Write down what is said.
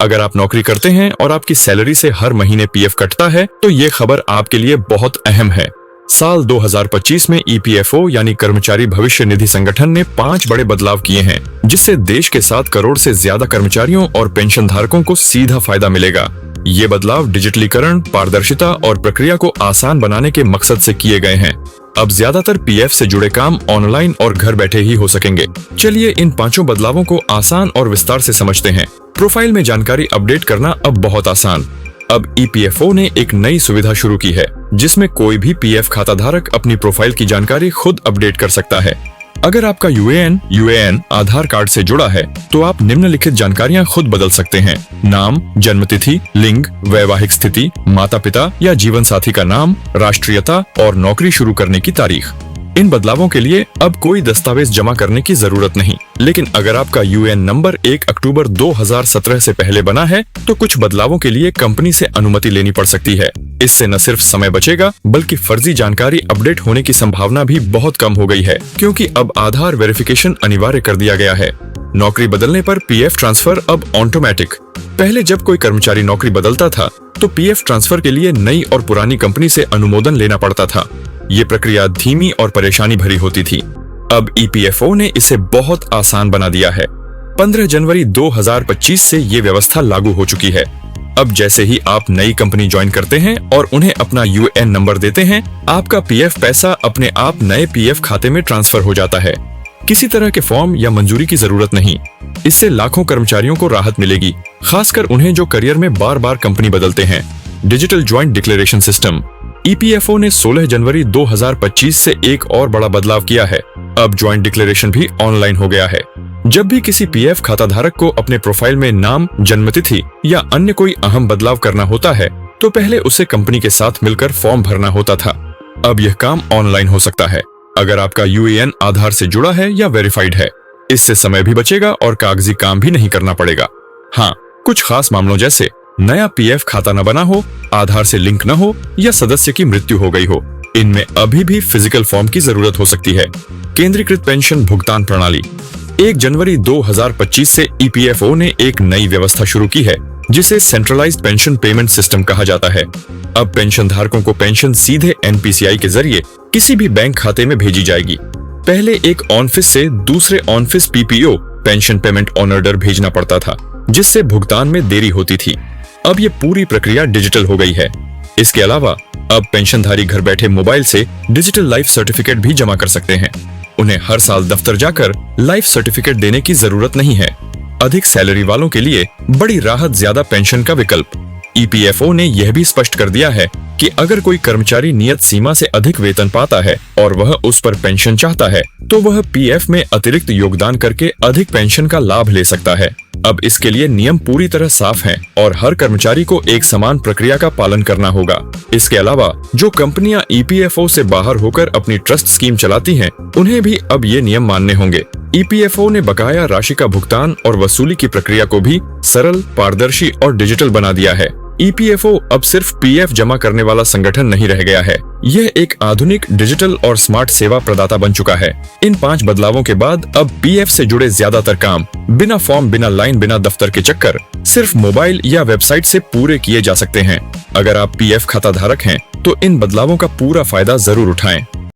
अगर आप नौकरी करते हैं और आपकी सैलरी से हर महीने पीएफ कटता है तो ये खबर आपके लिए बहुत अहम है। साल 2025 में ईपीएफओ यानी कर्मचारी भविष्य निधि संगठन ने 5 बड़े बदलाव किए हैं, जिससे देश के 7 करोड़ से ज्यादा कर्मचारियों और पेंशन धारकों को सीधा फायदा मिलेगा। ये बदलाव डिजिटलीकरण, पारदर्शिता और प्रक्रिया को आसान बनाने के मकसद से किए गए हैं। अब ज्यादातर पीएफ से जुड़े काम ऑनलाइन और घर बैठे ही हो सकेंगे। चलिए इन 5 बदलावों को आसान और विस्तार से समझते हैं। प्रोफाइल में जानकारी अपडेट करना अब बहुत आसान। अब ईपीएफओ ने एक नई सुविधा शुरू की है, जिसमें कोई भी पीएफ खाता धारक अपनी प्रोफाइल की जानकारी खुद अपडेट कर सकता है। अगर आपका यूएएन आधार कार्ड से जुड़ा है, तो आप निम्नलिखित जानकारियां खुद बदल सकते हैं: नाम, जन्मतिथि, लिंग, वैवाहिक स्थिति, माता पिता या जीवन साथी का नाम, राष्ट्रीयता और नौकरी शुरू करने की तारीख। इन बदलावों के लिए अब कोई दस्तावेज जमा करने की जरूरत नहीं, लेकिन अगर आपका यूएएन नंबर 1 अक्टूबर 2017 से पहले बना है, तो कुछ बदलावों के लिए कंपनी से अनुमति लेनी पड़ सकती है। इससे न सिर्फ समय बचेगा, बल्कि फर्जी जानकारी अपडेट होने की संभावना भी बहुत कम हो गई है, क्योंकि अब आधार वेरिफिकेशन अनिवार्य कर दिया गया है। नौकरी बदलने पर पीएफ ट्रांसफर अब ऑटोमेटिक। पहले जब कोई कर्मचारी नौकरी बदलता था, तो पीएफ ट्रांसफर के लिए नई और पुरानी कंपनी से अनुमोदन लेना पड़ता था। ये प्रक्रिया धीमी और परेशानी भरी होती थी। अब ईपीएफओ ने इसे बहुत आसान बना दिया है। 15 जनवरी 2025 से ये व्यवस्था लागू हो चुकी है। अब जैसे ही आप नई कंपनी ज्वाइन करते हैं और उन्हें अपना यूएएन नंबर देते हैं, आपका पीएफ पैसा अपने आप नए पीएफ खाते में ट्रांसफर हो जाता है। किसी तरह के फॉर्म या मंजूरी की जरूरत नहीं। इससे लाखों कर्मचारियों को राहत मिलेगी, खासकर उन्हें जो करियर में बार-बार कंपनी बदलते हैं। Digital joint declaration system. EPFO ने 16 जनवरी 2025 से एक और बड़ा बदलाव किया है। अब ज्वाइंट डिक्लेरेशन भी ऑनलाइन हो गया है। जब भी किसी पीएफ खाता धारक को अपने प्रोफाइल में नाम, जन्मतिथि या अन्य कोई अहम बदलाव करना होता है, तो पहले उसे कंपनी के साथ मिलकर फॉर्म भरना होता था। अब यह काम ऑनलाइन हो सकता है, अगर आपका यूएएन आधार से जुड़ा है या वेरीफाइड है। इससे समय भी बचेगा और कागजी काम भी नहीं करना पड़ेगा। हाँ, कुछ खास मामलों जैसे नया पीएफ खाता न बना हो, आधार से लिंक न हो या सदस्य की मृत्यु हो गई हो, इनमें अभी भी फिजिकल फॉर्म की जरूरत हो सकती है। केंद्रीकृत पेंशन भुगतान प्रणाली। 1 जनवरी 2025 से ईपीएफओ ने एक नई व्यवस्था शुरू की है, जिसे सेंट्रलाइज्ड पेंशन पेमेंट सिस्टम कहा जाता है। अब पेंशन धारकों को पेंशन सीधे एनपीसीआई के जरिए किसी भी बैंक खाते में भेजी जाएगी। पहले एक ऑनफिस से दूसरे office PPO pension payment on order भेजना पड़ता था, जिससे भुगतान में देरी होती थी। अब ये पूरी प्रक्रिया डिजिटल हो गई है। इसके अलावा अब पेंशनधारी घर बैठे मोबाइल से डिजिटल लाइफ सर्टिफिकेट भी जमा कर सकते हैं। उन्हें हर साल दफ्तर जाकर लाइफ सर्टिफिकेट देने की जरूरत नहीं है। अधिक सैलरी वालों के लिए बड़ी राहत, ज्यादा पेंशन का विकल्प। ईपीएफओ ने यह भी स्पष्ट कर दिया है कि अगर कोई कर्मचारी नियत सीमा से अधिक वेतन पाता है और वह उस पर पेंशन चाहता है, तो वह पीएफ में अतिरिक्त योगदान करके अधिक पेंशन का लाभ ले सकता है। अब इसके लिए नियम पूरी तरह साफ हैं और हर कर्मचारी को एक समान प्रक्रिया का पालन करना होगा। इसके अलावा जो कंपनियां ईपीएफओ से बाहर होकर अपनी ट्रस्ट स्कीम चलाती हैं, उन्हें भी अब ये नियम मानने होंगे। ईपीएफओ ने बकाया राशि का भुगतान और वसूली की प्रक्रिया को भी सरल, पारदर्शी और डिजिटल बना दिया है। ईपीएफओ अब सिर्फ पीएफ जमा करने वाला संगठन नहीं रह गया है, यह एक आधुनिक डिजिटल और स्मार्ट सेवा प्रदाता बन चुका है। इन 5 बदलावों के बाद अब पीएफ से जुड़े ज्यादातर काम बिना फॉर्म, बिना लाइन, बिना दफ्तर के चक्कर सिर्फ मोबाइल या वेबसाइट से पूरे किए जा सकते हैं। अगर आप पीएफ खाता धारक हैं, तो इन बदलावों का पूरा फायदा जरूर उठाएं।